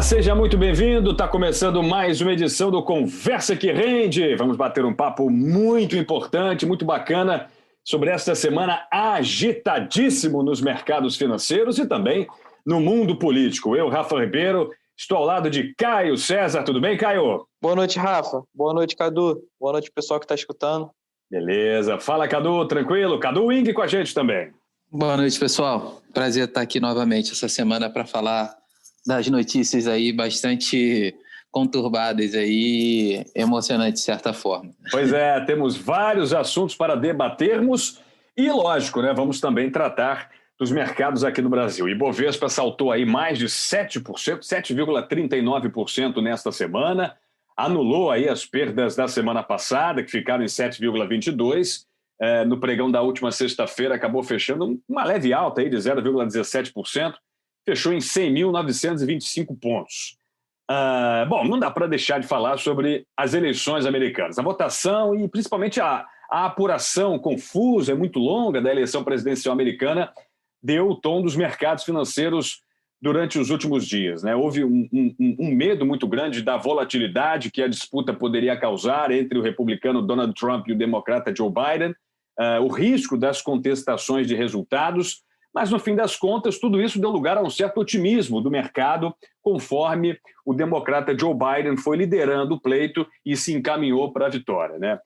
Olá, seja muito bem-vindo. Está começando mais uma edição do Conversa que Rende. Vamos bater um papo muito importante, muito bacana sobre esta semana agitadíssimo nos mercados financeiros e também no mundo político. Eu, Rafa Ribeiro, estou ao lado de Caio César. Tudo bem, Caio? Boa noite, Rafa. Boa noite, Cadu. Boa noite, pessoal que está escutando. Beleza. Fala, Cadu. Tranquilo? Cadu Wing com a gente também. Boa noite, pessoal. Prazer estar aqui novamente essa semana para falar das notícias aí bastante conturbadas aí, emocionantes de certa forma. Pois é, temos vários assuntos para debatermos e, lógico, né, vamos também tratar dos mercados aqui no Brasil. Ibovespa saltou aí mais de 7%, 7,39% nesta semana, anulou aí as perdas da semana passada, que ficaram em 7,22%. No pregão da última sexta-feira acabou fechando uma leve alta aí de 0,17%, fechou em 100.925 pontos. Bom, não dá para deixar de falar sobre as eleições americanas. A votação e principalmente a apuração confusa, muito longa da eleição presidencial americana deu o tom dos mercados financeiros durante os últimos dias, né? Houve um medo muito grande da volatilidade que a disputa poderia causar entre o republicano Donald Trump e o democrata Joe Biden, o risco das contestações de resultados. Mas, no fim das contas, tudo isso deu lugar a um certo otimismo do mercado, conforme o democrata Joe Biden foi liderando o pleito e se encaminhou para a vitória, né?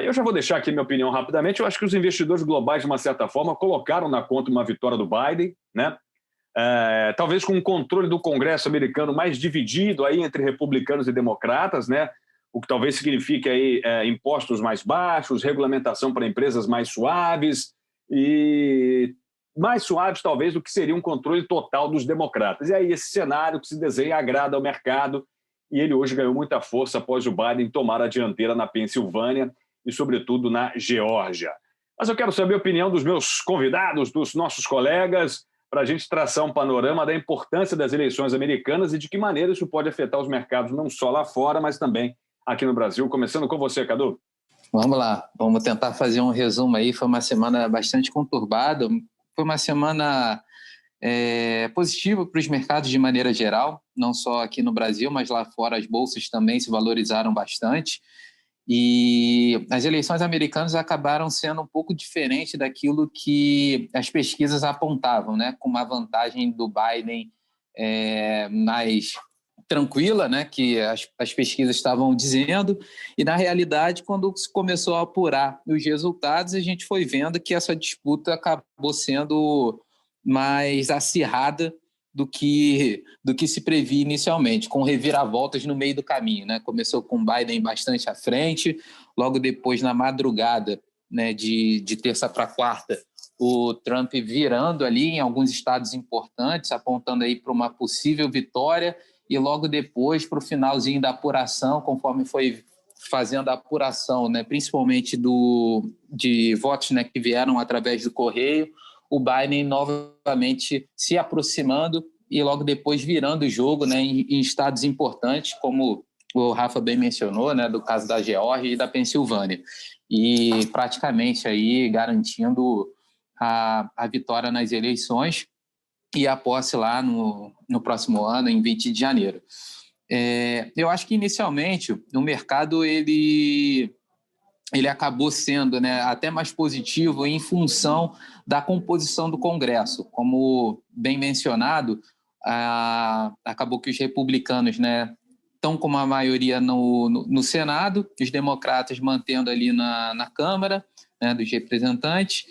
Eu já vou deixar aqui minha opinião rapidamente. Eu acho que os investidores globais, de uma certa forma, colocaram na conta uma vitória do Biden, né? Talvez com um controle do Congresso americano mais dividido aí entre republicanos e democratas, né? O que talvez signifique aí impostos mais baixos, regulamentação para empresas mais suaves e mais suaves, talvez, do que seria um controle total dos democratas. E aí esse cenário que se desenha agrada ao mercado e ele hoje ganhou muita força após o Biden tomar a dianteira na Pensilvânia e, sobretudo, na Geórgia. Mas eu quero saber a opinião dos meus convidados, dos nossos colegas, para a gente traçar um panorama da importância das eleições americanas e de que maneira isso pode afetar os mercados não só lá fora, mas também aqui no Brasil. Começando com você, Cadu. Vamos lá, vamos tentar fazer um resumo aí. Foi uma semana bastante conturbada. Foi uma semana positiva para os mercados de maneira geral, não só aqui no Brasil, mas lá fora as bolsas também se valorizaram bastante. E as eleições americanas acabaram sendo um pouco diferente daquilo que as pesquisas apontavam, né? Com uma vantagem do Biden mais tranquila, né? Que as pesquisas estavam dizendo, e na realidade, quando se começou a apurar os resultados, a gente foi vendo que essa disputa acabou sendo mais acirrada do que se previa inicialmente, com reviravoltas no meio do caminho, né? Começou com Biden bastante à frente, logo depois, na madrugada, né, de terça para quarta, o Trump virando ali em alguns estados importantes, apontando aí para uma possível vitória, e logo depois, para o finalzinho da apuração, conforme foi fazendo a apuração, né, principalmente de votos, né, que vieram através do correio, o Biden novamente se aproximando e logo depois virando o jogo, né, em estados importantes, como o Rafa bem mencionou, né, do caso da Geórgia e da Pensilvânia, e praticamente aí garantindo a vitória nas eleições e a posse lá no próximo ano, em 20 de janeiro. Eu acho que inicialmente o mercado ele acabou sendo, né, até mais positivo em função da composição do Congresso. Como bem mencionado, acabou que os republicanos, né, estão com uma maioria no Senado, os democratas mantendo ali na Câmara, né, dos representantes,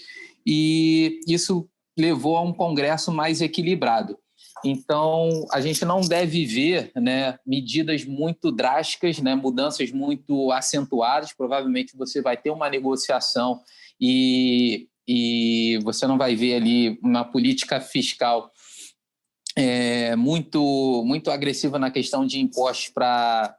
e isso levou a um Congresso mais equilibrado. Então, a gente não deve ver, né, medidas muito drásticas, né, mudanças muito acentuadas. Provavelmente você vai ter uma negociação e você não vai ver ali uma política fiscal muito agressiva na questão de impostos para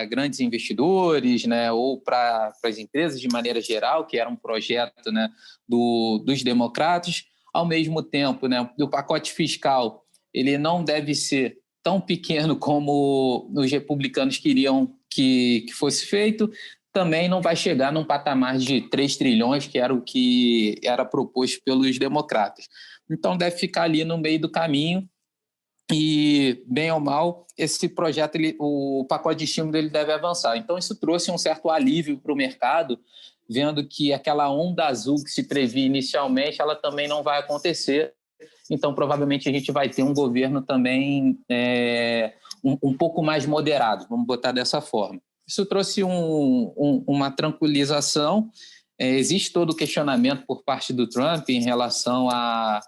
grandes investidores, né, ou para as empresas de maneira geral, que era um projeto, né, dos democratas. Ao mesmo tempo, né, o pacote fiscal ele não deve ser tão pequeno como os republicanos queriam que fosse feito, também não vai chegar num patamar de 3 trilhões, que era o que era proposto pelos democratas. Então, deve ficar ali no meio do caminho, e, bem ou mal, esse projeto, o pacote de estímulo ele deve avançar. Então, isso trouxe um certo alívio para o mercado, vendo que aquela onda azul que se previa inicialmente, ela também não vai acontecer. Então, provavelmente, a gente vai ter um governo também um pouco mais moderado, vamos botar dessa forma. Isso trouxe uma tranquilização. Existe todo o questionamento por parte do Trump em relação à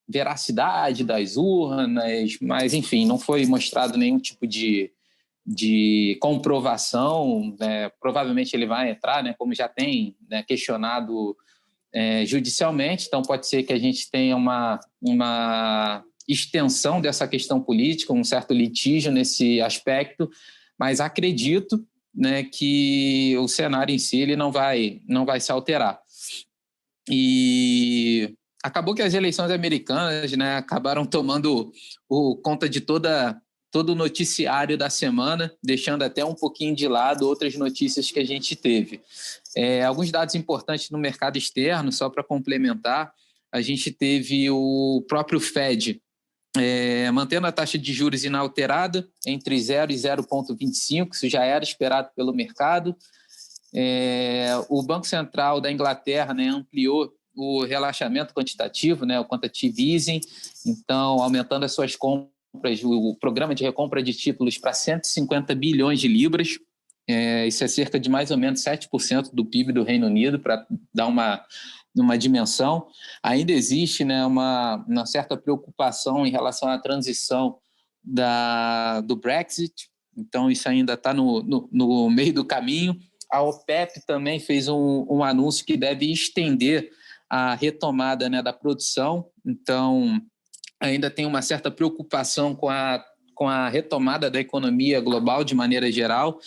veracidade das urnas, mas, enfim, não foi mostrado nenhum tipo de comprovação. Provavelmente ele vai entrar, né, como já tem, né, questionado judicialmente, então pode ser que a gente tenha uma extensão dessa questão política, um certo litígio nesse aspecto, mas acredito, né, que o cenário em si ele não vai se alterar. E acabou que as eleições americanas, né, acabaram tomando conta de todo o noticiário da semana, deixando até um pouquinho de lado outras notícias que a gente teve. Alguns dados importantes no mercado externo, só para complementar, a gente teve o próprio Fed mantendo a taxa de juros inalterada entre 0 e 0,25, isso já era esperado pelo mercado. O Banco Central da Inglaterra, né, ampliou o relaxamento quantitativo, né, o quantitative easing, então aumentando as suas compras, o programa de recompra de títulos para 150 bilhões de libras. Isso é cerca de mais ou menos 7% do PIB do Reino Unido, para dar uma dimensão. Ainda existe, né, uma certa preocupação em relação à transição do Brexit, então isso ainda está no meio do caminho. A OPEP também fez um anúncio que deve estender a retomada, né, da produção, então ainda tem uma certa preocupação com a retomada da economia global de maneira geral,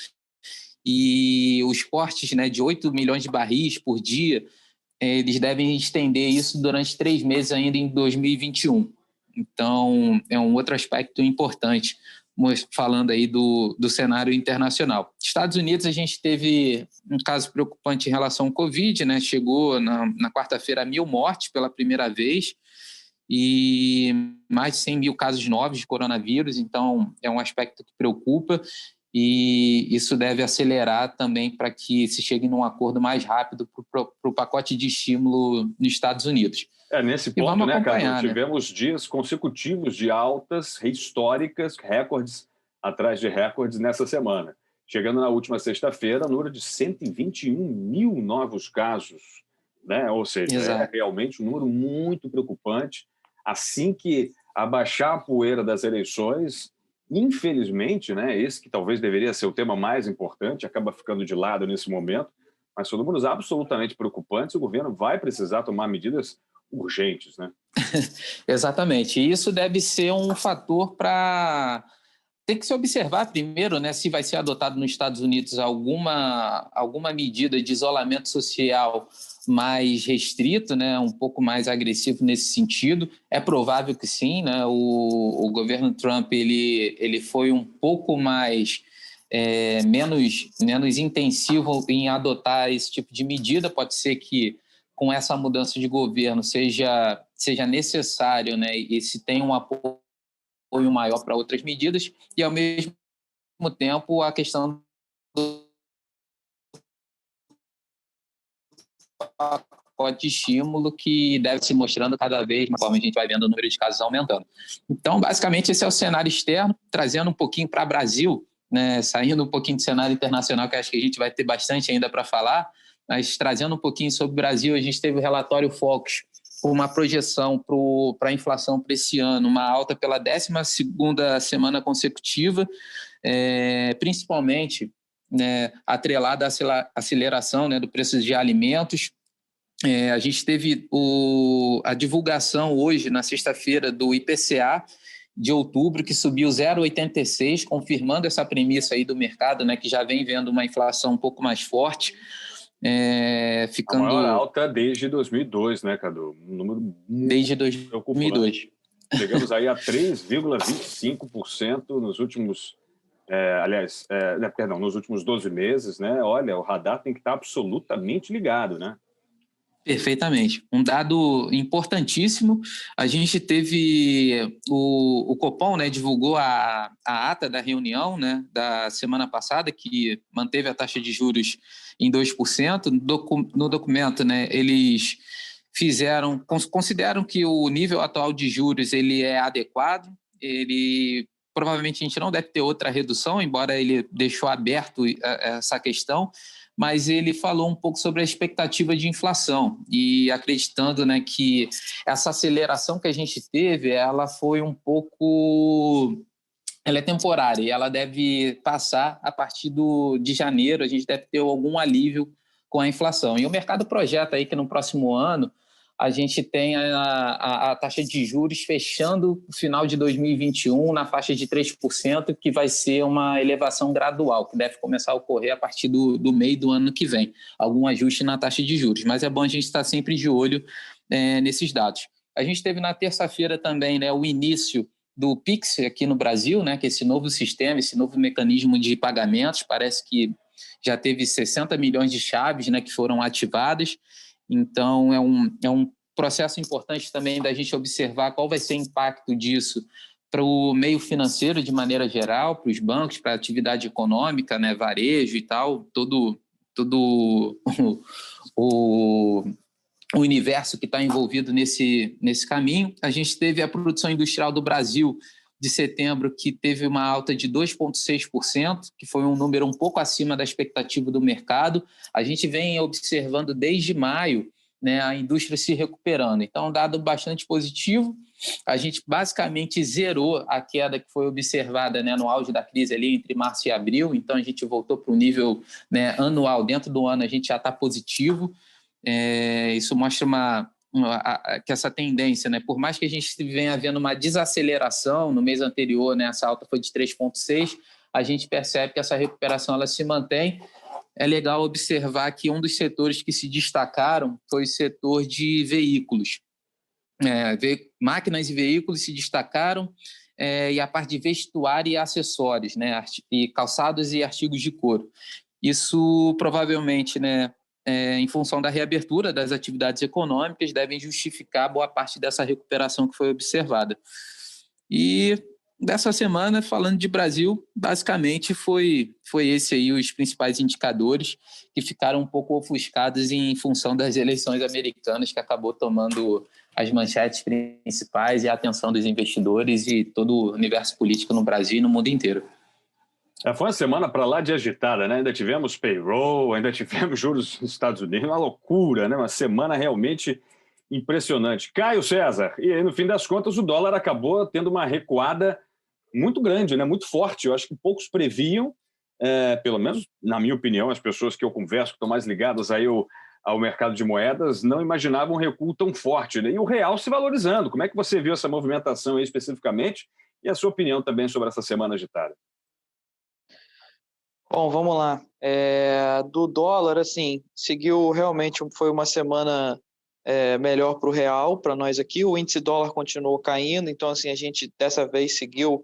e os cortes, né, de 8 milhões de barris por dia, eles devem estender isso durante 3 meses ainda em 2021. Então, é um outro aspecto importante, falando aí do cenário internacional. Estados Unidos, a gente teve um caso preocupante em relação ao Covid, né? Chegou na quarta-feira a 1.000 mortes pela primeira vez e mais de 100 mil casos novos de coronavírus, então é um aspecto que preocupa, e isso deve acelerar também para que se chegue num acordo mais rápido para o pacote de estímulo nos Estados Unidos. Nesse ponto, né, Carlos, tivemos dias consecutivos de altas históricas, recordes atrás de recordes nessa semana. Chegando na última sexta-feira, número de 121 mil novos casos, né? Ou seja, é realmente um número muito preocupante. Assim que abaixar a poeira das eleições, infelizmente, né, esse que talvez deveria ser o tema mais importante, acaba ficando de lado nesse momento, mas são números absolutamente preocupantes. O governo vai precisar tomar medidas urgentes, né? Exatamente. E isso deve ser um fator para tem que se observar primeiro, né, se vai ser adotado nos Estados Unidos alguma medida de isolamento social mais restrito, né, um pouco mais agressivo nesse sentido. É provável que sim, né? O governo Trump ele foi um pouco mais menos intensivo em adotar esse tipo de medida. Pode ser que com essa mudança de governo seja necessário, né, e se tem um apoio maior para outras medidas, e ao mesmo tempo a questão do pacote de estímulo, que deve se mostrando cada vez, conforme a gente vai vendo o número de casos aumentando. Então, basicamente, esse é o cenário externo, trazendo um pouquinho para o Brasil, né, saindo um pouquinho do cenário internacional, que acho que a gente vai ter bastante ainda para falar, mas trazendo um pouquinho sobre o Brasil, a gente teve o relatório Focus, uma projeção para a inflação para esse ano, uma alta pela 12ª semana consecutiva, principalmente, né, atrelada à aceleração, né, do preço de alimentos. A gente teve a divulgação hoje, na sexta-feira, do IPCA de outubro, que subiu 0,86, confirmando essa premissa aí do mercado, né, que já vem vendo uma inflação um pouco mais forte. Ficando... A maior alta desde 2002, né, Cadu? Um número muito desde 2002. Chegamos aí a 3,25% nos últimos... nos últimos 12 meses, né? Olha, o radar tem que estar absolutamente ligado, né? Perfeitamente. Um dado importantíssimo, a gente teve o Copom, né, divulgou a ata da reunião, né, da semana passada, que manteve a taxa de juros em 2%. No documento, né, eles consideram que o nível atual de juros ele é adequado, ele provavelmente a gente não deve ter outra redução, embora ele deixou aberto essa questão, mas ele falou um pouco sobre a expectativa de inflação e acreditando, né, que essa aceleração que a gente teve, ela foi um pouco... Ela é temporária e ela deve passar a partir de janeiro, a gente deve ter algum alívio com a inflação. E o mercado projeta aí que no próximo ano a gente tem a taxa de juros fechando no final de 2021 na faixa de 3%, que vai ser uma elevação gradual, que deve começar a ocorrer a partir do meio do ano que vem. Algum ajuste na taxa de juros, mas é bom a gente estar sempre de olho nesses dados. A gente teve na terça-feira também, né, o início do Pix aqui no Brasil, né, que é esse novo sistema, esse novo mecanismo de pagamentos, parece que já teve 60 milhões de chaves, né, que foram ativadas. Então, é um processo importante também da gente observar qual vai ser o impacto disso para o meio financeiro de maneira geral, para os bancos, para a atividade econômica, né, varejo e tal, todo o universo que está envolvido nesse caminho. A gente teve a produção industrial do Brasil de setembro, que teve uma alta de 2,6%, que foi um número um pouco acima da expectativa do mercado. A gente vem observando desde maio, né, a indústria se recuperando. Então, um dado bastante positivo. A gente basicamente zerou a queda que foi observada, né, no auge da crise ali entre março e abril. Então, a gente voltou para o nível, né, anual. Dentro do ano, a gente já está positivo. Isso mostra que essa tendência, né, por mais que a gente venha havendo uma desaceleração no mês anterior, né, essa alta foi de 3,6%, a gente percebe que essa recuperação ela se mantém. É legal observar que um dos setores que se destacaram foi o setor de veículos. Máquinas e veículos se destacaram, e a parte de vestuário e acessórios, né, e calçados e artigos de couro. Isso provavelmente, né, em função da reabertura das atividades econômicas, devem justificar boa parte dessa recuperação que foi observada. E dessa semana, falando de Brasil, basicamente foi esse aí os principais indicadores que ficaram um pouco ofuscados em função das eleições americanas, que acabou tomando as manchetes principais e a atenção dos investidores e todo o universo político no Brasil e no mundo inteiro. Foi uma semana para lá de agitada, né? Ainda tivemos payroll, ainda tivemos juros nos Estados Unidos, uma loucura, né? Uma semana realmente impressionante. Caio César, e aí no fim das contas o dólar acabou tendo uma recuada muito grande, né? Muito forte. Eu acho que poucos previam, pelo menos na minha opinião, as pessoas que eu converso, que estão mais ligadas aí ao mercado de moedas, não imaginavam um recuo tão forte, né? E o real se valorizando. Como é que você viu essa movimentação aí especificamente? E a sua opinião também sobre essa semana agitada? Bom, vamos lá. Do dólar, assim, seguiu realmente, foi uma semana melhor para o real, para nós aqui. O índice dólar continuou caindo, então, assim, a gente dessa vez seguiu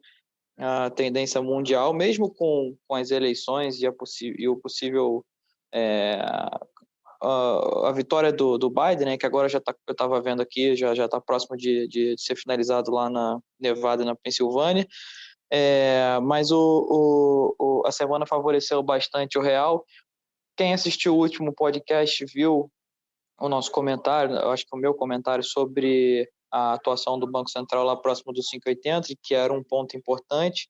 a tendência mundial, mesmo com as eleições e o possível a vitória do Biden, né, que agora já tá, eu estava vendo aqui, já está próximo de ser finalizado lá na Nevada e na Pensilvânia. Mas a semana favoreceu bastante o real. Quem assistiu o último podcast viu o nosso comentário, eu acho que o meu comentário sobre a atuação do Banco Central lá próximo dos 5,80, que era um ponto importante.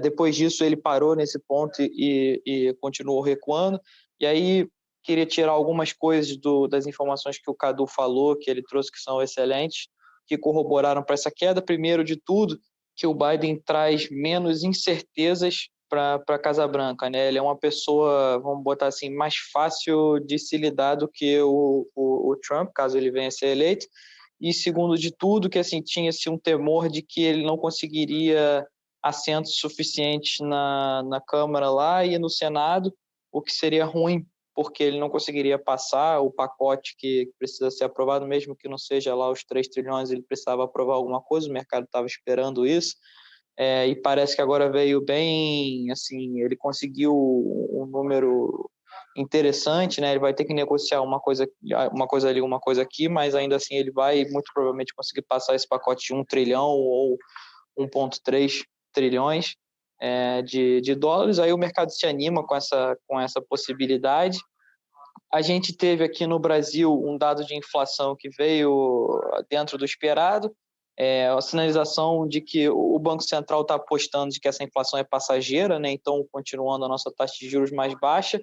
Depois disso ele parou nesse ponto e continuou recuando. E aí queria tirar algumas coisas das informações que o Cadu falou, que ele trouxe, que são excelentes, que corroboraram para essa queda. Primeiro de tudo, que o Biden traz menos incertezas para a Casa Branca, né? Ele é uma pessoa, vamos botar assim, mais fácil de se lidar do que o Trump, caso ele venha a ser eleito. E segundo de tudo, que assim, tinha-se um temor de que ele não conseguiria assentos suficientes na Câmara lá e no Senado, o que seria ruim, porque ele não conseguiria passar o pacote que precisa ser aprovado, mesmo que não seja lá os 3 trilhões, ele precisava aprovar alguma coisa, o mercado estava esperando isso, e parece que agora veio bem, assim, ele conseguiu um número interessante, né? Ele vai ter que negociar uma coisa ali, uma coisa aqui, mas ainda assim ele vai muito provavelmente conseguir passar esse pacote de 1 trilhão ou 1,3 trilhões de dólares. Aí o mercado se anima com essa possibilidade. A gente teve aqui no Brasil um dado de inflação que veio dentro do esperado, a sinalização de que o Banco Central está apostando de que essa inflação é passageira, né? Então, continuando a nossa taxa de juros mais baixa.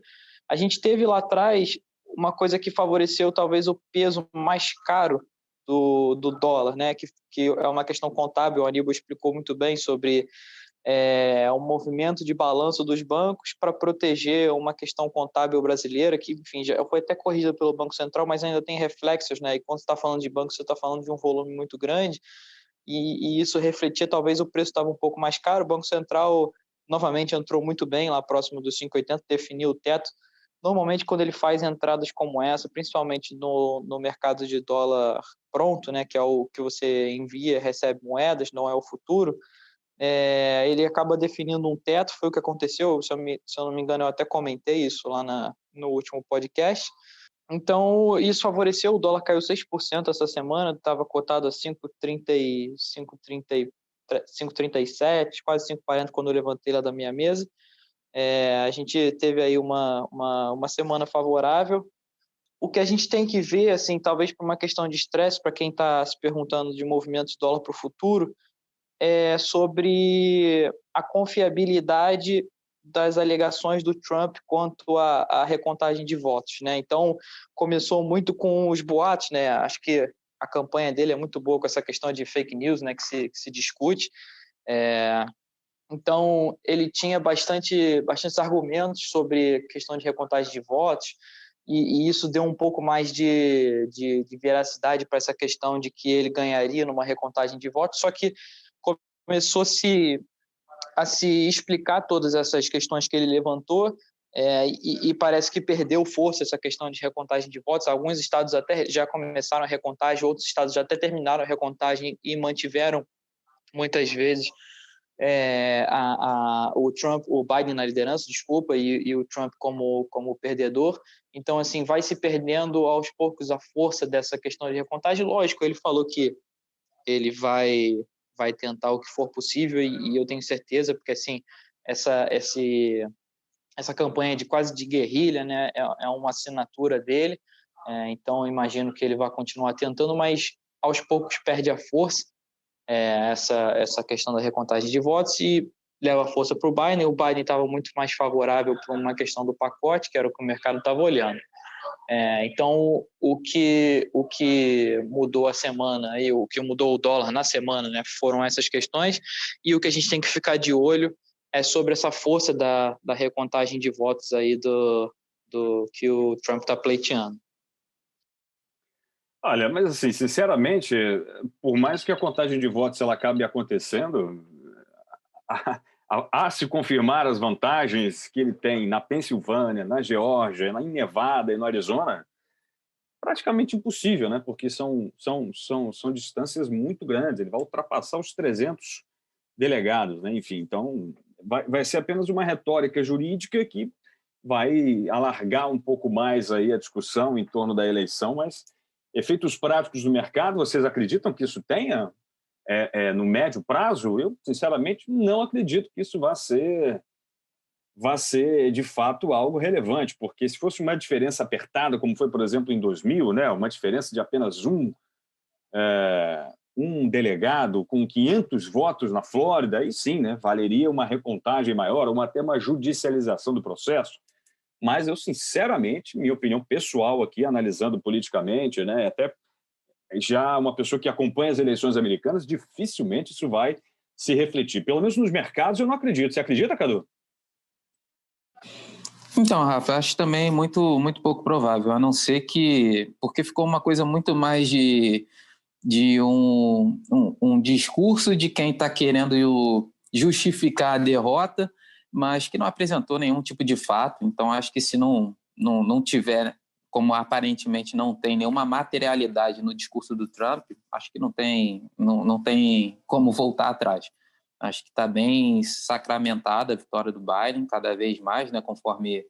A gente teve lá atrás uma coisa que favoreceu talvez o peso mais caro do dólar, né? Que é uma questão contábil, o Aníbal explicou muito bem sobre um movimento de balanço dos bancos para proteger uma questão contábil brasileira que, enfim, já foi até corrigida pelo Banco Central, mas ainda tem reflexos, né? E quando você está falando de banco, você está falando de um volume muito grande e isso refletia, talvez o preço estava um pouco mais caro. O Banco Central, novamente, entrou muito bem lá próximo dos 5,80, definiu o teto. Normalmente, quando ele faz entradas como essa, principalmente no mercado de dólar pronto, né, que é o que você envia, recebe moedas, não é o futuro, ele acaba definindo um teto. Foi o que aconteceu, se eu não me engano, eu até comentei isso lá no último podcast. Então, isso favoreceu, o dólar caiu 6% essa semana, estava cotado a 5,37, quase 5,40 quando eu levantei lá da minha mesa. A gente teve aí uma semana favorável. O que a gente tem que ver, assim, talvez por uma questão de estresse, para quem está se perguntando de movimentos de dólar para o futuro, sobre a confiabilidade das alegações do Trump quanto à recontagem de votos, né? Então, começou muito com os boatos, né? Acho que a campanha dele é muito boa com essa questão de fake news, né? Que se discute. Então, ele tinha bastantes argumentos sobre questão de recontagem de votos, e isso deu um pouco mais de veracidade para essa questão de que ele ganharia numa recontagem de votos, só que começou a se explicar todas essas questões que ele levantou, e parece que perdeu força essa questão de recontagem de votos. Alguns estados até já começaram a recontagem, outros estados já até terminaram a recontagem e mantiveram, muitas vezes, o Biden na liderança, desculpa, e o Trump como perdedor. Então, assim, vai se perdendo aos poucos a força dessa questão de recontagem. Lógico, ele falou que ele vai tentar o que for possível, e eu tenho certeza, porque, assim, essa campanha quase de guerrilha, né, é uma assinatura dele. Então, imagino que ele vai continuar tentando, mas aos poucos perde a força, essa questão da recontagem de votos, e leva força para o Biden. O Biden estava muito mais favorável para uma questão do pacote, que era o que o mercado estava olhando. Então, o que mudou a semana, e o que mudou o dólar na semana, né, foram essas questões, e o que a gente tem que ficar de olho é sobre essa força da recontagem de votos aí do que o Trump está pleiteando. Olha, mas assim, sinceramente, por mais que a contagem de votos ela acabe acontecendo, a se confirmar as vantagens que ele tem na Pensilvânia, na Geórgia, em Nevada e no Arizona, praticamente impossível, né? Porque são distâncias muito grandes. Ele vai ultrapassar os 300 delegados, né? Enfim, então vai ser apenas uma retórica jurídica que vai alargar um pouco mais aí a discussão em torno da eleição, mas efeitos práticos no mercado, vocês acreditam que isso tenha no médio prazo? Eu, sinceramente, não acredito que isso vá ser, de fato, algo relevante, porque se fosse uma diferença apertada, como foi, por exemplo, em 2000, né, uma diferença de apenas um delegado com 500 votos na Flórida, aí sim, né, valeria uma recontagem maior, ou até uma judicialização do processo. Mas eu, sinceramente, minha opinião pessoal aqui, analisando politicamente, né, até já uma pessoa que acompanha as eleições americanas, dificilmente isso vai se refletir. Pelo menos nos mercados eu não acredito. Você acredita, Cadu? Então, Rafa, acho também muito, muito pouco provável, a não ser que... Porque ficou uma coisa muito mais de um discurso de quem está querendo justificar a derrota, mas que não apresentou nenhum tipo de fato. Então, acho que se não tiver, como aparentemente não tem nenhuma materialidade no discurso do Trump, acho que não tem como voltar atrás. Acho que está bem sacramentada a vitória do Biden, cada vez mais, né, conforme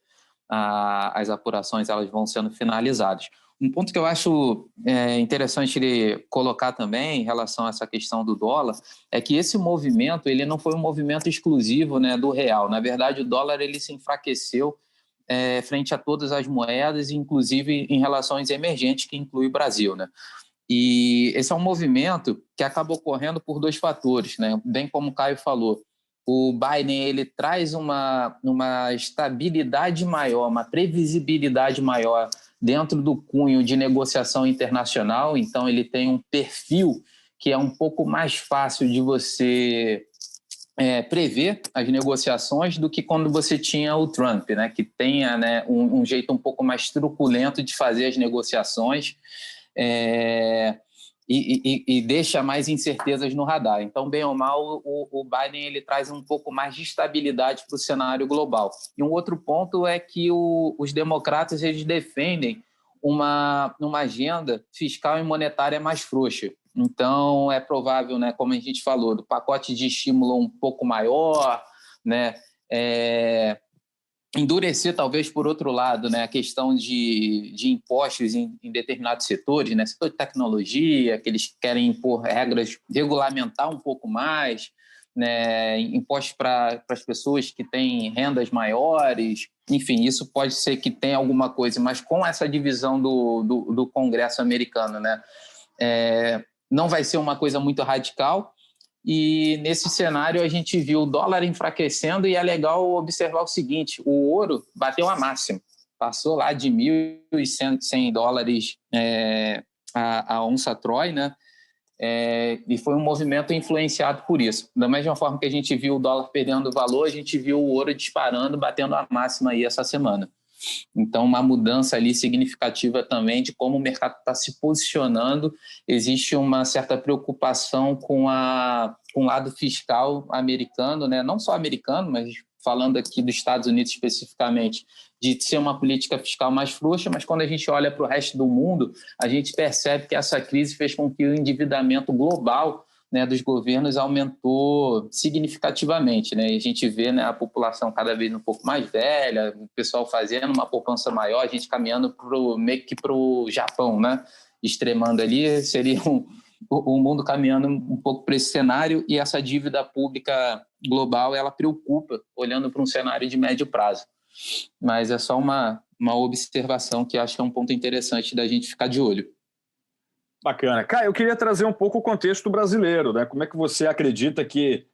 as apurações elas vão sendo finalizadas. Um ponto que eu acho interessante colocar também em relação a essa questão do dólar é que esse movimento ele não foi um movimento exclusivo, né, do real. Na verdade, o dólar ele se enfraqueceu frente a todas as moedas, inclusive em relações emergentes, que inclui o Brasil, né? E esse é um movimento que acaba ocorrendo por dois fatores, né? Bem como o Caio falou, o Biden ele traz uma estabilidade maior, uma previsibilidade maior dentro do cunho de negociação internacional, então ele tem um perfil que é um pouco mais fácil de você prever as negociações do que quando você tinha o Trump, né, que tenha, né, um jeito um pouco mais truculento de fazer as negociações e deixa mais incertezas no radar. Então, bem ou mal, o Biden ele traz um pouco mais de estabilidade para o cenário global. E um outro ponto é que os democratas eles defendem uma agenda fiscal e monetária mais frouxa. Então, é provável, né, como a gente falou, do pacote de estímulo um pouco maior, né, endurecer, talvez, por outro lado, né, a questão de impostos em determinados setores, né, setor de tecnologia, que eles querem impor regras, regulamentar um pouco mais, né, impostos para as pessoas que têm rendas maiores. Enfim, isso pode ser que tenha alguma coisa, mas com essa divisão do Congresso americano, né, não vai ser uma coisa muito radical. E nesse cenário a gente viu o dólar enfraquecendo e é legal observar o seguinte, o ouro bateu a máxima, passou lá de $1.100 a onça Troy, né? E foi um movimento influenciado por isso. Da mesma forma que a gente viu o dólar perdendo valor, a gente viu o ouro disparando, batendo a máxima aí essa semana. Então, uma mudança ali significativa também de como o mercado está se posicionando. Existe uma certa preocupação com o lado fiscal americano, né? Não só americano, mas falando aqui dos Estados Unidos especificamente, de ser uma política fiscal mais frouxa, mas quando a gente olha para o resto do mundo, a gente percebe que essa crise fez com que o endividamento global, né, dos governos aumentou significativamente, né? E a gente vê, né, a população cada vez um pouco mais velha, o pessoal fazendo uma poupança maior, a gente caminhando meio que para o Japão, né? Extremando ali, seria o mundo caminhando um pouco para esse cenário, e essa dívida pública global, ela preocupa, olhando para um cenário de médio prazo. Mas é só uma observação que acho que é um ponto interessante da gente ficar de olho. Bacana. Caio, eu queria trazer um pouco o contexto brasileiro, né? Como é que você acredita que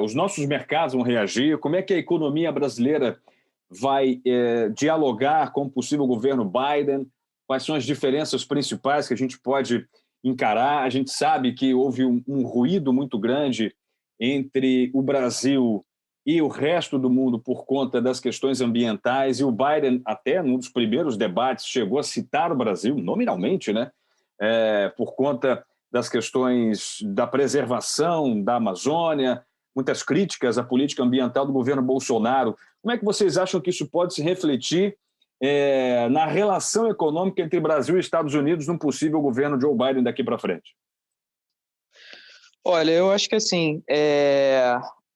os nossos mercados vão reagir? Como é que a economia brasileira vai dialogar com o possível governo Biden? Quais são as diferenças principais que a gente pode encarar? A gente sabe que houve um ruído muito grande entre o Brasil e o resto do mundo por conta das questões ambientais, e o Biden, até num dos primeiros debates, chegou a citar o Brasil, nominalmente, né? Por conta das questões da preservação da Amazônia, muitas críticas à política ambiental do governo Bolsonaro. Como é que vocês acham que isso pode se refletir na relação econômica entre Brasil e Estados Unidos num possível governo Joe Biden daqui para frente? Olha, eu acho que assim,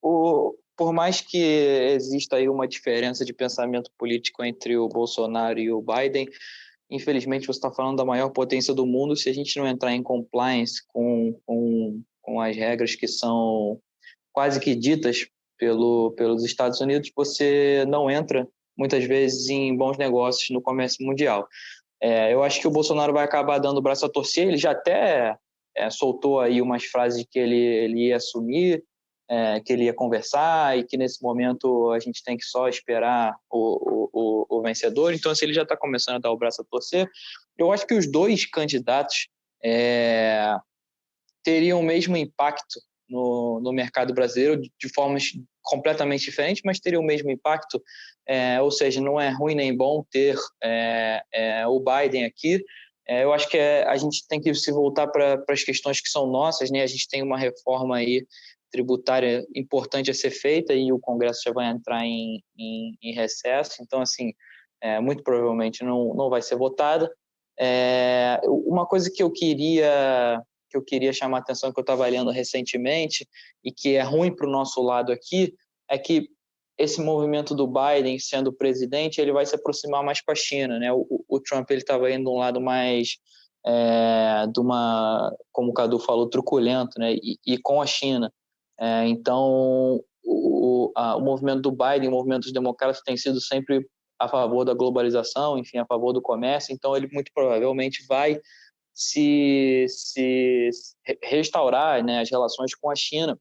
por mais que exista aí uma diferença de pensamento político entre o Bolsonaro e o Biden, infelizmente você está falando da maior potência do mundo. Se a gente não entrar em compliance com as regras que são quase que ditas pelos Estados Unidos, você não entra, muitas vezes, em bons negócios no comércio mundial. Eu acho que o Bolsonaro vai acabar dando o braço a torcer. Ele já até soltou aí umas frases de que ele ia assumir, que ele ia conversar, e que nesse momento a gente tem que só esperar o vencedor. Então, se ele já está começando a dar o braço a torcer, eu acho que os dois candidatos teriam o mesmo impacto no mercado brasileiro, de formas completamente diferentes, mas teriam o mesmo impacto. Ou seja, não é ruim nem bom ter o Biden aqui. Eu acho que a gente tem que se voltar para as questões que são nossas, né? A gente tem uma reforma aí tributária importante a ser feita, e o Congresso já vai entrar em recesso. Então, assim, muito provavelmente não vai ser votada. Uma coisa que eu queria chamar a atenção, que eu estava lendo recentemente, e que é ruim para o nosso lado aqui, é que esse movimento do Biden sendo presidente, ele vai se aproximar mais com a China, né? O Trump ele estava indo de um lado mais de uma, como o Cadu falou, truculento, né? E com a China. Então, o movimento do Biden, o movimento dos democratas tem sido sempre a favor da globalização, enfim, a favor do comércio. Então, ele muito provavelmente vai se restaurar, né, as relações com a China.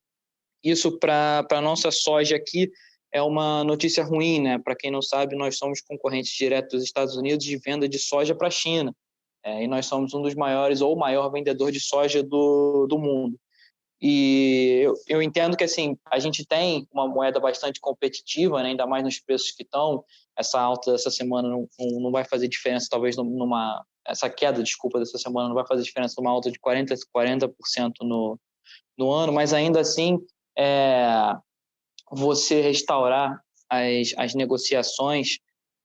Isso, para a nossa soja aqui, é uma notícia ruim, né? Para quem não sabe, nós somos concorrentes diretos dos Estados Unidos de venda de soja para a China. E nós somos um dos maiores ou o maior vendedor de soja do mundo. E eu entendo que assim, a gente tem uma moeda bastante competitiva, né? Ainda mais nos preços que estão. Essa alta dessa semana não vai fazer diferença, talvez essa queda, desculpa, dessa semana não vai fazer diferença numa alta de 40% no ano, mas ainda assim, você restaurar as negociações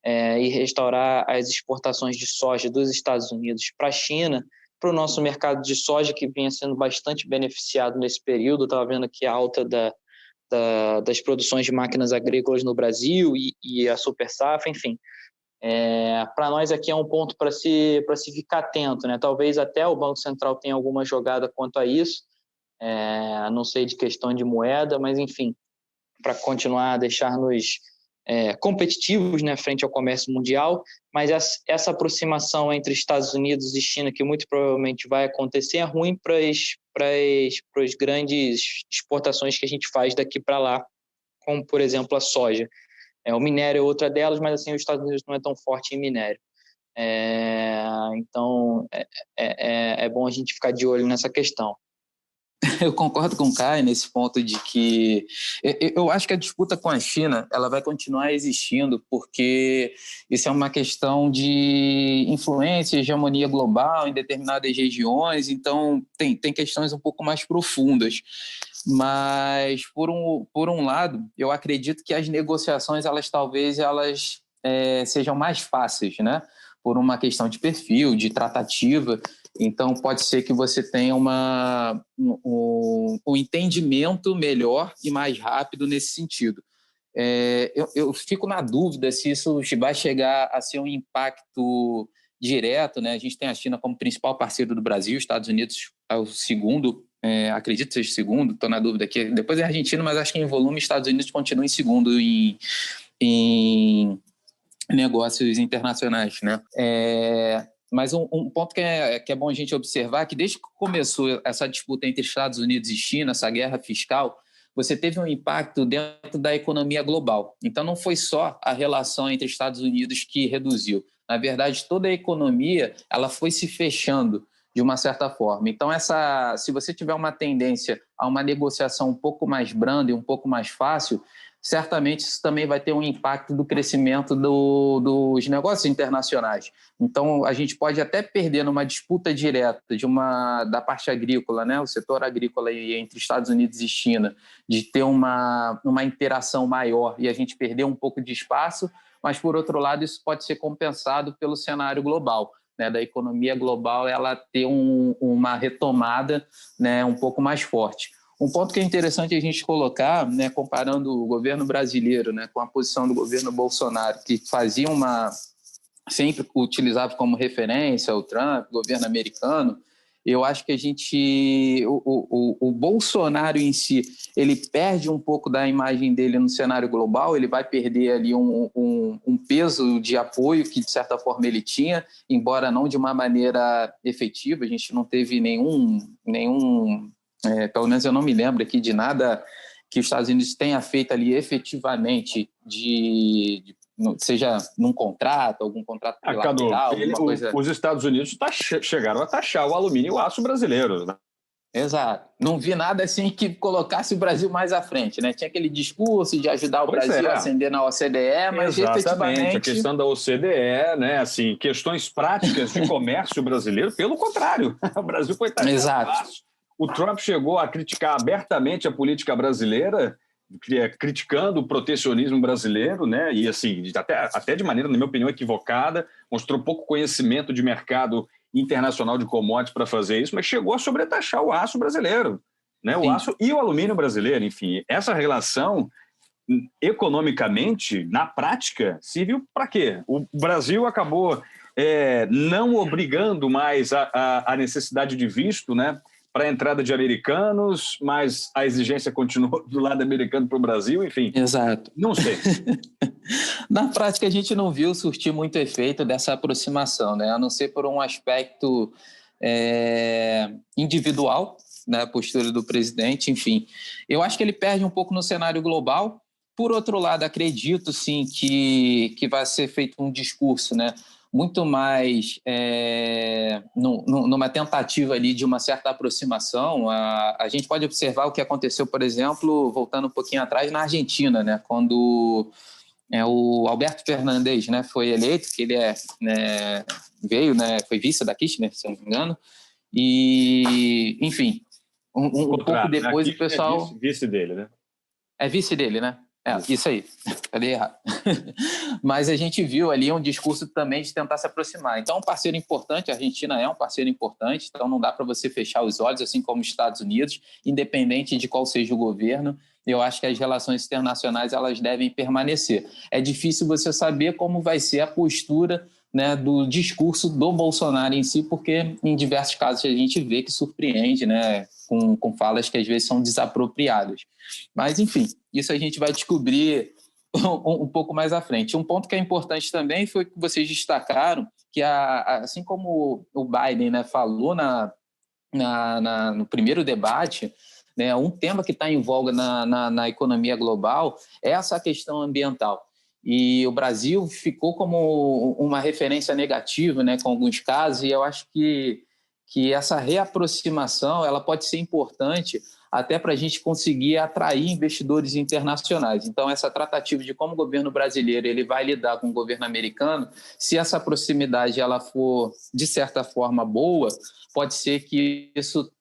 e restaurar as exportações de soja dos Estados Unidos para a China, para o nosso mercado de soja, que vinha sendo bastante beneficiado nesse período. Estava vendo aqui a alta das produções de máquinas agrícolas no Brasil e a super safra, enfim. Para nós aqui é um ponto para se ficar atento, né? Talvez até o Banco Central tenha alguma jogada quanto a isso, não sei de questão de moeda, mas enfim, para continuar a deixar-nos competitivos, né, frente ao comércio mundial. Mas essa aproximação entre Estados Unidos e China, que muito provavelmente vai acontecer, é ruim para as grandes exportações que a gente faz daqui para lá, como, por exemplo, a soja. O minério é outra delas, mas assim, os Estados Unidos não é tão forte em minério. Então, é bom a gente ficar de olho nessa questão. Eu concordo com o Caio nesse ponto de que eu acho que a disputa com a China ela vai continuar existindo, porque isso é uma questão de influência, hegemonia global em determinadas regiões, então tem questões um pouco mais profundas. Mas, por um lado, eu acredito que as negociações, talvez sejam mais fáceis, né? Por uma questão de perfil, de tratativa. Então, pode ser que você tenha um entendimento melhor e mais rápido nesse sentido. Eu fico na dúvida se isso vai chegar a ser um impacto direto, né? A gente tem a China como principal parceiro do Brasil, os Estados Unidos é o segundo, acredito que seja o segundo, estou na dúvida aqui. Depois é a Argentina, mas acho que em volume os Estados Unidos continuam em segundo em negócios internacionais, né? Mas um ponto que é bom a gente observar é que desde que começou essa disputa entre Estados Unidos e China, essa guerra fiscal, você teve um impacto dentro da economia global. Então, não foi só a relação entre Estados Unidos que reduziu. Na verdade, toda a economia ela foi se fechando de uma certa forma. Então, se você tiver uma tendência a uma negociação um pouco mais branda e um pouco mais fácil, certamente isso também vai ter um impacto do crescimento dos negócios internacionais. Então, a gente pode até perder numa disputa direta da parte agrícola, né, o setor agrícola entre Estados Unidos e China, de ter uma interação maior e a gente perder um pouco de espaço, mas, por outro lado, isso pode ser compensado pelo cenário global, né, da economia global ela ter uma retomada, né, um pouco mais forte. Um ponto que é interessante a gente colocar, né, comparando o governo brasileiro, né, com a posição do governo Bolsonaro, que sempre utilizava como referência o Trump, o governo americano, eu acho que o Bolsonaro em si, ele perde um pouco da imagem dele no cenário global, ele vai perder ali um peso de apoio que, de certa forma, ele tinha, embora não de uma maneira efetiva. A gente não teve nenhum pelo menos eu não me lembro aqui de nada que os Estados Unidos tenha feito ali efetivamente, seja num contrato, algum contrato bilateral, alguma coisa. Os Estados Unidos chegaram a taxar o alumínio e o aço brasileiro, né? Exato. Não vi nada assim que colocasse o Brasil mais à frente, né? Tinha aquele discurso de ajudar o Brasil a ascender na OCDE, mas efetivamente... a questão da OCDE, né? Assim, questões práticas de comércio brasileiro, pelo contrário, o Brasil foi taxado. Exato. O Trump chegou a criticar abertamente a política brasileira, criticando o protecionismo brasileiro, né? E assim, até de maneira, na minha opinião, equivocada, mostrou pouco conhecimento de mercado internacional de commodities para fazer isso, mas chegou a sobretaxar o aço brasileiro, né? O aço e o alumínio brasileiro, enfim. Essa relação economicamente, na prática, serviu para quê? O Brasil acabou não obrigando mais a necessidade de visto, né, para a entrada de americanos, mas a exigência continuou do lado americano para o Brasil, enfim. Exato. Não sei. Na prática, a gente não viu surtir muito efeito dessa aproximação, né? A não ser por um aspecto individual, né? A postura do presidente, enfim. Eu acho que ele perde um pouco no cenário global. Por outro lado, acredito, sim, que vai ser feito um discurso, né? Muito mais numa tentativa ali de uma certa aproximação. A gente pode observar o que aconteceu, por exemplo, voltando um pouquinho atrás, na Argentina, né? Quando o Alberto Fernandes, né, foi eleito, que ele veio, né, foi vice da Kirchner, se eu não me engano, e, enfim, um pouco depois o pessoal... Vice dele, né? É vice dele, né? Isso aí, falei errado. Mas a gente viu ali um discurso também de tentar se aproximar. Então, um parceiro importante, a Argentina é um parceiro importante, então não dá para você fechar os olhos, assim como os Estados Unidos, independente de qual seja o governo. Eu acho que as relações internacionais elas devem permanecer. É difícil você saber como vai ser a postura, né, do discurso do Bolsonaro em si, porque em diversos casos a gente vê que surpreende, né, com falas que às vezes são desapropriadas. Mas, enfim, isso a gente vai descobrir um pouco mais à frente. Um ponto que é importante também foi que vocês destacaram que, assim como o Biden, né, falou no primeiro debate, né, um tema que está em voga na economia global é essa questão ambiental. E o Brasil ficou como uma referência negativa, né, com alguns casos, e eu acho que essa reaproximação ela pode ser importante até para a gente conseguir atrair investidores internacionais. Então, essa tratativa de como o governo brasileiro ele vai lidar com o governo americano, se essa proximidade ela for, de certa forma, boa, pode ser que isso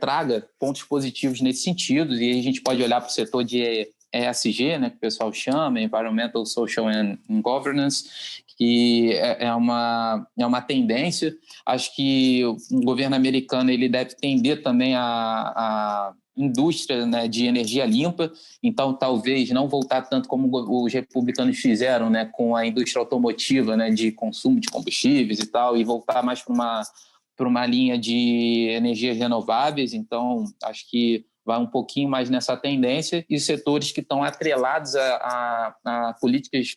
traga pontos positivos nesse sentido, e aí a gente pode olhar para o setor de ESG, né, que o pessoal chama, Environmental, Social and Governance, que é uma tendência. Acho que o governo americano ele deve tender também a indústria, né, de energia limpa, então talvez não voltar tanto como os republicanos fizeram, né, com a indústria automotiva, né, de consumo de combustíveis e tal, e voltar mais para uma linha de energias renováveis. Então, acho que vai um pouquinho mais nessa tendência, e setores que estão atrelados a políticas,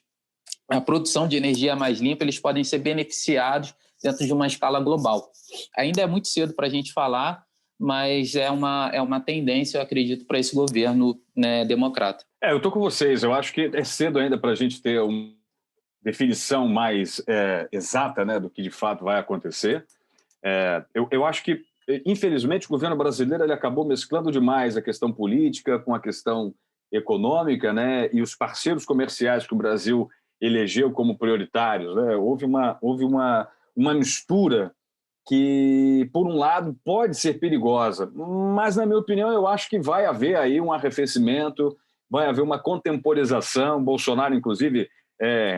a produção de energia mais limpa, eles podem ser beneficiados dentro de uma escala global. Ainda é muito cedo para a gente falar, mas é uma tendência, eu acredito, para esse governo, né, democrata. Eu estou com vocês. Eu acho que é cedo ainda para a gente ter uma definição mais exata, né, do que de fato vai acontecer. Eu acho que, infelizmente, o governo brasileiro ele acabou mesclando demais a questão política com a questão econômica, né, e os parceiros comerciais que o Brasil elegeu como prioritários, né? Houve uma mistura que, por um lado, pode ser perigosa, mas, na minha opinião, eu acho que vai haver aí um arrefecimento, vai haver uma contemporização. Bolsonaro, inclusive,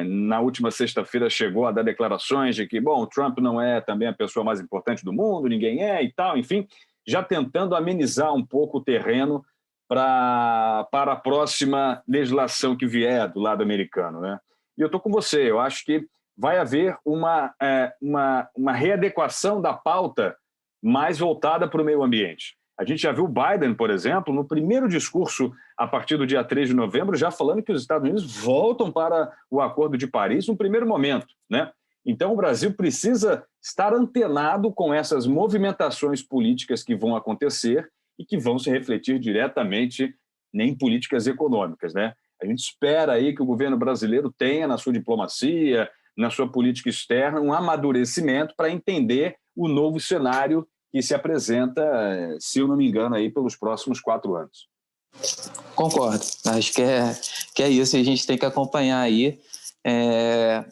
na última sexta-feira chegou a dar declarações de que, bom, o Trump não é também a pessoa mais importante do mundo, ninguém e tal, enfim, já tentando amenizar um pouco o terreno para a próxima legislação que vier do lado americano, né? E eu estou com você, eu acho que vai haver uma readequação da pauta mais voltada para o meio ambiente. A gente já viu o Biden, por exemplo, no primeiro discurso, a partir do dia 3 de novembro, já falando que os Estados Unidos voltam para o Acordo de Paris no primeiro momento, né? Então, o Brasil precisa estar antenado com essas movimentações políticas que vão acontecer e que vão se refletir diretamente em políticas econômicas, né? A gente espera aí que o governo brasileiro tenha, na sua diplomacia, na sua política externa, um amadurecimento para entender o novo cenário que se apresenta, se eu não me engano, aí pelos próximos 4 anos. Concordo. Acho que é isso, e a gente tem que acompanhar aí.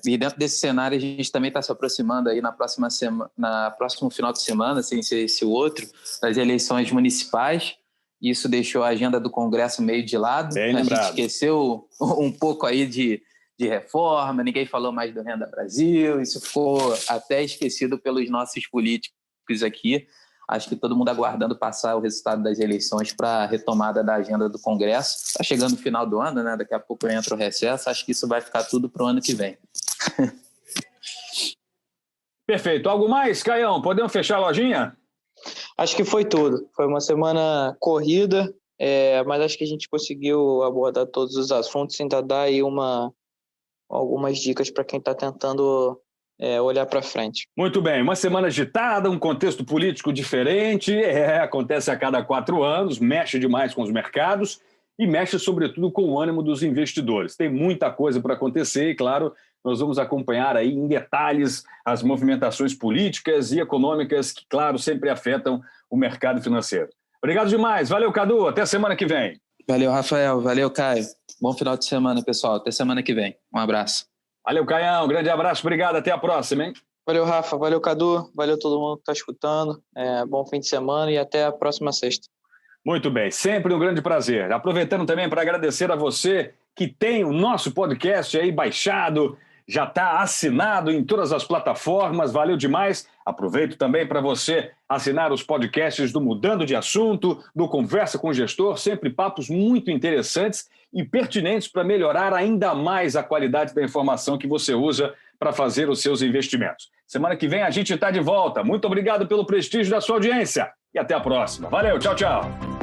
E dentro desse cenário, a gente também está se aproximando aí na próximo final de semana, sem ser esse outro, das eleições municipais. Isso deixou a agenda do Congresso meio de lado. Bem a lembrado. gente esqueceu um pouco aí de reforma, ninguém falou mais do Renda Brasil, isso ficou até esquecido pelos nossos políticos aqui. Acho que todo mundo aguardando passar o resultado das eleições para a retomada da agenda do Congresso. Está chegando o final do ano, né? Daqui a pouco entra o recesso. Acho que isso vai ficar tudo para o ano que vem. Perfeito. Algo mais, Caião? Podemos fechar a lojinha? Acho que foi tudo. Foi uma semana corrida, mas acho que a gente conseguiu abordar todos os assuntos e ainda dar aí algumas dicas para quem está tentando olhar para frente. Muito bem. Uma semana agitada, um contexto político diferente. Acontece a cada 4 anos, mexe demais com os mercados e mexe, sobretudo, com o ânimo dos investidores. Tem muita coisa para acontecer e, claro, nós vamos acompanhar aí em detalhes as movimentações políticas e econômicas que, claro, sempre afetam o mercado financeiro. Obrigado demais. Valeu, Cadu. Até semana que vem. Valeu, Rafael. Valeu, Caio. Bom final de semana, pessoal. Até semana que vem. Um abraço. Valeu, Caião. Grande abraço. Obrigado. Até a próxima, hein? Valeu, Rafa. Valeu, Cadu. Valeu todo mundo que está escutando. Bom fim de semana e até a próxima sexta. Muito bem. Sempre um grande prazer. Aproveitando também para agradecer a você que tem o nosso podcast aí baixado, já está assinado em todas as plataformas, valeu demais. Aproveito também para você assinar os podcasts do Mudando de Assunto, do Conversa com o Gestor, sempre papos muito interessantes e pertinentes para melhorar ainda mais a qualidade da informação que você usa para fazer os seus investimentos. Semana que vem a gente está de volta. Muito obrigado pelo prestígio da sua audiência e até a próxima. Valeu, tchau, tchau.